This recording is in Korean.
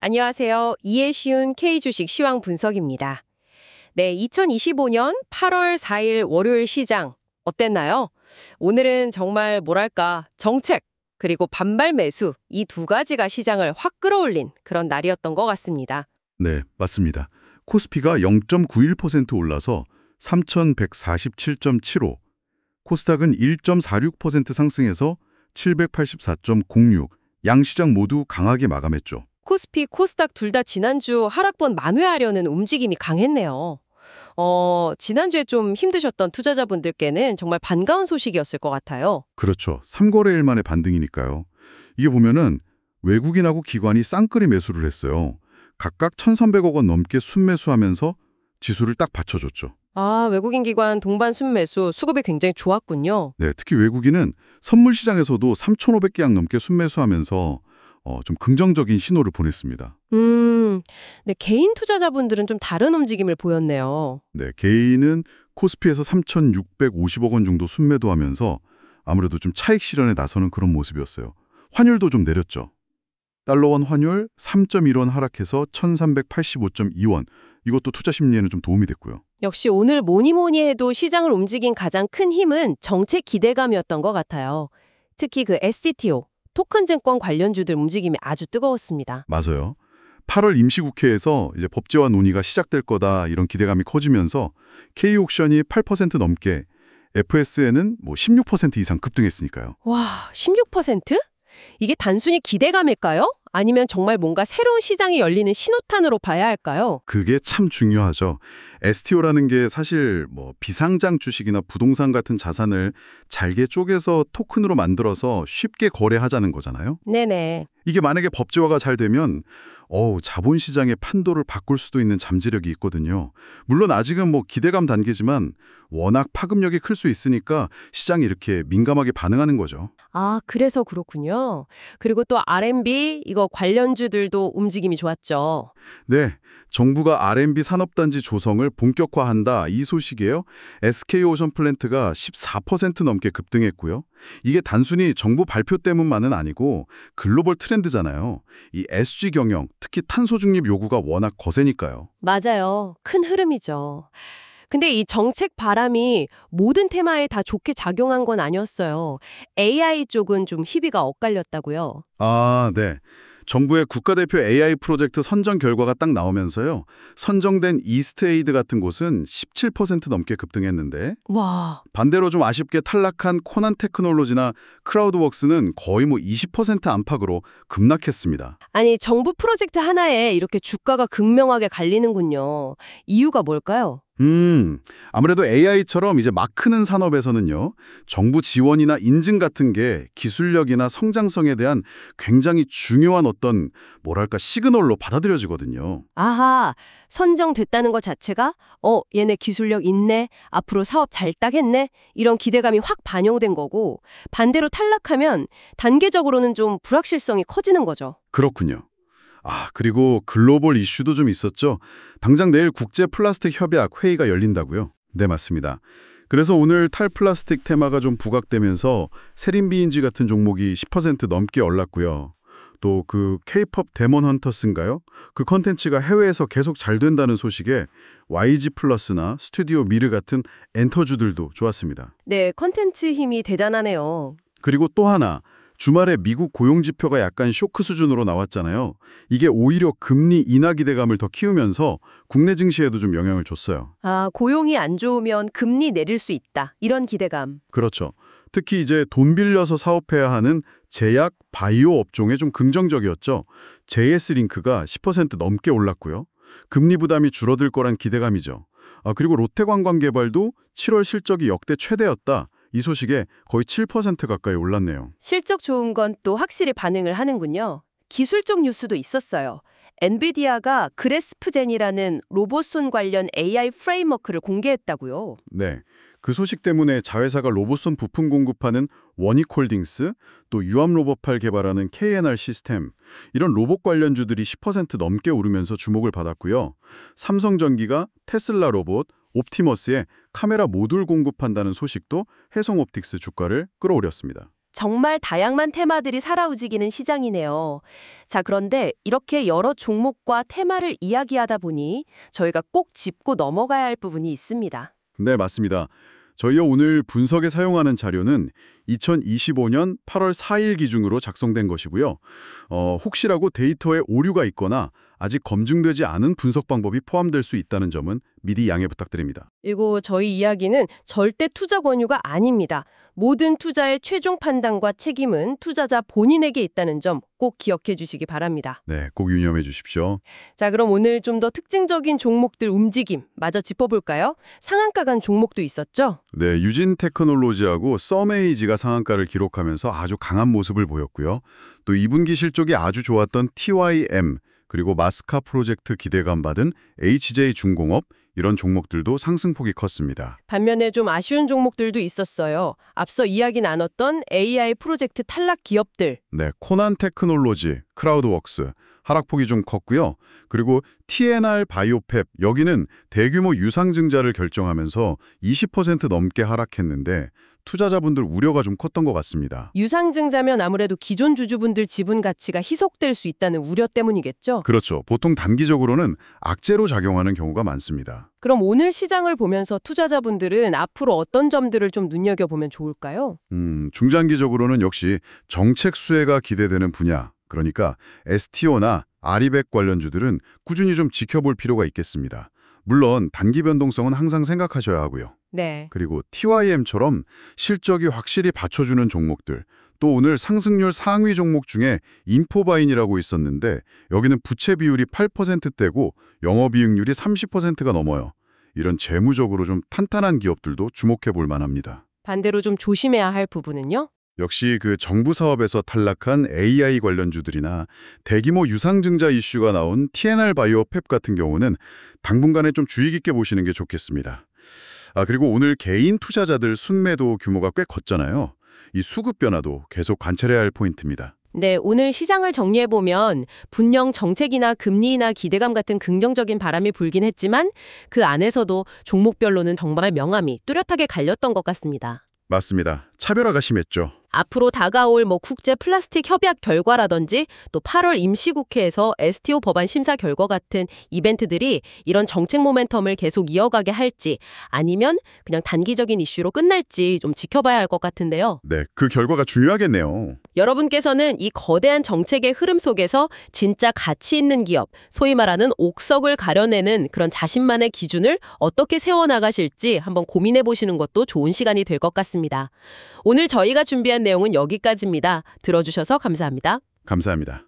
안녕하세요. 이해 쉬운 K주식 시황 분석입니다. 네, 2025년 8월 4일 월요일 시장 어땠나요? 오늘은 정말 뭐랄까 정책 그리고 반발 매수 이 두 가지가 시장을 확 끌어올린 그런 날이었던 것 같습니다. 네, 맞습니다. 코스피가 0.91% 올라서 3,147.75, 코스닥은 1.46% 상승해서 784.06, 양시장 모두 강하게 마감했죠. 코스피, 코스닥 둘 다 지난주 하락분 만회하려는 움직임이 강했네요. 지난주에 좀 힘드셨던 투자자분들께는 정말 반가운 소식이었을 것 같아요. 그렇죠. 3거래일 만의 반등이니까요. 이게 보면은 외국인하고 기관이 쌍끌이 매수를 했어요. 각각 1,300억 원 넘게 순매수하면서 지수를 딱 받쳐줬죠. 아, 외국인 기관 동반 순매수 수급이 굉장히 좋았군요. 네, 특히 외국인은 선물 시장에서도 3,500계약 넘게 순매수하면서 좀 긍정적인 신호를 보냈습니다. 네, 개인 투자자분들은 좀 다른 움직임을 보였네요. 네, 개인은 코스피에서 3,650억 원 정도 순매도하면서 아무래도 좀 차익 실현에 나서는 그런 모습이었어요. 환율도 좀 내렸죠. 달러원 환율 3.1원 하락해서 1,385.2원. 이것도 투자 심리에는 좀 도움이 됐고요. 역시 오늘 뭐니 해도 시장을 움직인 가장 큰 힘은 정책 기대감이었던 것 같아요. 특히 그 STTO, 토큰증권 관련주들 움직임이 아주 뜨거웠습니다. 맞아요. 8월 임시국회에서 이제 법제화 논의가 시작될 거다 이런 기대감이 커지면서 K옥션이 8% 넘게 FSN은 뭐 16% 이상 급등했으니까요. 와, 16%? 이게 단순히 기대감일까요? 아니면 정말 뭔가 새로운 시장이 열리는 신호탄으로 봐야 할까요? 그게 참 중요하죠. STO라는 게 사실 뭐 비상장 주식이나 부동산 같은 자산을 잘게 쪼개서 토큰으로 만들어서 쉽게 거래하자는 거잖아요. 네네. 이게 만약에 법제화가 잘 되면 자본시장의 판도를 바꿀 수도 있는 잠재력이 있거든요. 물론 아직은 뭐 기대감 단계지만 워낙 파급력이 클 수 있으니까 시장이 이렇게 민감하게 반응하는 거죠. 아, 그래서 그렇군요. 그리고 또 R&B 이거 관련주들도 움직임이 좋았죠. 네, 정부가 R&B 산업단지 조성을 본격화한다 이 소식이에요. SK오션플랜트가 14% 넘게 급등했고요. 이게 단순히 정부 발표 때문만은 아니고 글로벌 트렌드잖아요. 이 SG 경영, 특히 탄소 중립 요구가 워낙 거세니까요. 맞아요. 큰 흐름이죠. 근데 이 정책 바람이 모든 테마에 다 좋게 작용한 건 아니었어요. AI 쪽은 좀 희비가 엇갈렸다고요. 아, 네. 정부의 국가대표 AI 프로젝트 선정 결과가 딱 나오면서요. 선정된 이스트에이드 같은 곳은 17% 넘게 급등했는데 와, 반대로 좀 아쉽게 탈락한 코난 테크놀로지나 크라우드웍스는 거의 뭐 20% 안팎으로 급락했습니다. 아니 정부 프로젝트 하나에 이렇게 주가가 극명하게 갈리는군요. 이유가 뭘까요? 아무래도 AI처럼 이제 막 크는 산업에서는요, 정부 지원이나 인증 같은 게 기술력이나 성장성에 대한 굉장히 중요한 어떤, 뭐랄까, 시그널로 받아들여지거든요. 아하, 선정됐다는 것 자체가 얘네 기술력 있네, 앞으로 사업 잘 따겠네 이런 기대감이 확 반영된 거고 반대로 탈락하면 단계적으로는 좀 불확실성이 커지는 거죠. 그렇군요. 그리고 글로벌 이슈도 좀 있었죠. 당장 내일 국제 플라스틱 협약 회의가 열린다고요? 네, 맞습니다. 그래서 오늘 탈플라스틱 테마가 좀 부각되면서 세린비인지 같은 종목이 10% 넘게 올랐고요. 또 그 K-팝 데몬 헌터스인가요? 그 컨텐츠가 해외에서 계속 잘 된다는 소식에 YG 플러스나 스튜디오 미르 같은 엔터주들도 좋았습니다. 네, 컨텐츠 힘이 대단하네요. 그리고 또 하나, 주말에 미국 고용지표가 약간 쇼크 수준으로 나왔잖아요. 이게 오히려 금리 인하 기대감을 더 키우면서 국내 증시에도 좀 영향을 줬어요. 아, 고용이 안 좋으면 금리 내릴 수 있다. 이런 기대감. 그렇죠. 특히 이제 돈 빌려서 사업해야 하는 제약, 바이오 업종에 좀 긍정적이었죠. JS링크가 10% 넘게 올랐고요. 금리 부담이 줄어들 거란 기대감이죠. 그리고 롯데관광개발도 7월 실적이 역대 최대였다. 이 소식에 거의 7% 가까이 올랐네요. 실적 좋은 건 또 확실히 반응을 하는군요. 기술적 뉴스도 있었어요. 엔비디아가 그래스프젠이라는 로봇손 관련 AI 프레임워크를 공개했다고요. 네, 그 소식 때문에 자회사가 로봇손 부품 공급하는 원익홀딩스, 또 유암로봇팔 개발하는 KNR 시스템, 이런 로봇 관련주들이 10% 넘게 오르면서 주목을 받았고요. 삼성전기가 테슬라 로봇, 옵티머스에 카메라 모듈 공급한다는 소식도 해성옵틱스 주가를 끌어올렸습니다. 정말 다양한 테마들이 살아우지기는 시장이네요. 자, 그런데 이렇게 여러 종목과 테마를 이야기하다 보니 저희가 꼭 짚고 넘어가야 할 부분이 있습니다. 네, 맞습니다. 저희가 오늘 분석에 사용하는 자료는 2025년 8월 4일 기준으로 작성된 것이고요. 혹시라고 데이터에 오류가 있거나 아직 검증되지 않은 분석 방법이 포함될 수 있다는 점은 미리 양해 부탁드립니다. 그리고 저희 이야기는 절대 투자 권유가 아닙니다. 모든 투자의 최종 판단과 책임은 투자자 본인에게 있다는 점 꼭 기억해 주시기 바랍니다. 네, 꼭 유념해 주십시오. 자, 그럼 오늘 좀 더 특징적인 종목들 움직임 마저 짚어볼까요? 상한가 간 종목도 있었죠? 네, 유진 테크놀로지하고 썸에이지가 상한가를 기록하면서 아주 강한 모습을 보였고요. 또 2분기 실적이 아주 좋았던 TYM, 그리고 마스카 프로젝트 기대감 받은 HJ중공업, 이런 종목들도 상승폭이 컸습니다. 반면에 좀 아쉬운 종목들도 있었어요. 앞서 이야기 나눴던 AI 프로젝트 탈락 기업들. 네, 코난 테크놀로지, 크라우드웍스, 하락폭이 좀 컸고요. 그리고 TNR 바이오펩, 여기는 대규모 유상증자를 결정하면서 20% 넘게 하락했는데 투자자분들 우려가 좀 컸던 것 같습니다. 유상증자면 아무래도 기존 주주분들 지분 가치가 희석될 수 있다는 우려 때문이겠죠? 그렇죠. 보통 단기적으로는 악재로 작용하는 경우가 많습니다. 그럼 오늘 시장을 보면서 투자자분들은 앞으로 어떤 점들을 좀 눈여겨보면 좋을까요? 중장기적으로는 역시 정책 수혜가 기대되는 분야, 그러니까 STO나 아리백 관련주들은 꾸준히 좀 지켜볼 필요가 있겠습니다. 물론 단기 변동성은 항상 생각하셔야 하고요. 네. 그리고 TYM처럼 실적이 확실히 받쳐주는 종목들, 또 오늘 상승률 상위 종목 중에 인포바인이라고 있었는데 여기는 부채 비율이 8%대고 영업이익률이 30%가 넘어요. 이런 재무적으로 좀 탄탄한 기업들도 주목해 볼 만합니다. 반대로 좀 조심해야 할 부분은요? 역시 그 정부 사업에서 탈락한 AI 관련주들이나 대규모 유상증자 이슈가 나온 TNR 바이오펩 같은 경우는 당분간에 좀 주의 깊게 보시는 게 좋겠습니다. 그리고 오늘 개인 투자자들 순매도 규모가 꽤 컸잖아요. 이 수급 변화도 계속 관찰해야 할 포인트입니다. 네, 오늘 시장을 정리해보면 분명 정책이나 금리나 기대감 같은 긍정적인 바람이 불긴 했지만 그 안에서도 종목별로는 정말 명암이 뚜렷하게 갈렸던 것 같습니다. 맞습니다. 차별화가 심했죠. 앞으로 다가올 국제 플라스틱 협약 결과라든지 또 8월 임시국회에서 STO 법안 심사 결과 같은 이벤트들이 이런 정책 모멘텀을 계속 이어가게 할지 아니면 그냥 단기적인 이슈로 끝날지 좀 지켜봐야 할 것 같은데요. 네, 그 결과가 중요하겠네요. 여러분께서는 이 거대한 정책의 흐름 속에서 진짜 가치 있는 기업, 소위 말하는 옥석을 가려내는 그런 자신만의 기준을 어떻게 세워나가실지 한번 고민해 보시는 것도 좋은 시간이 될 것 같습니다. 오늘 저희가 준비한 내용은 여기까지입니다. 들어주셔서 감사합니다. 감사합니다.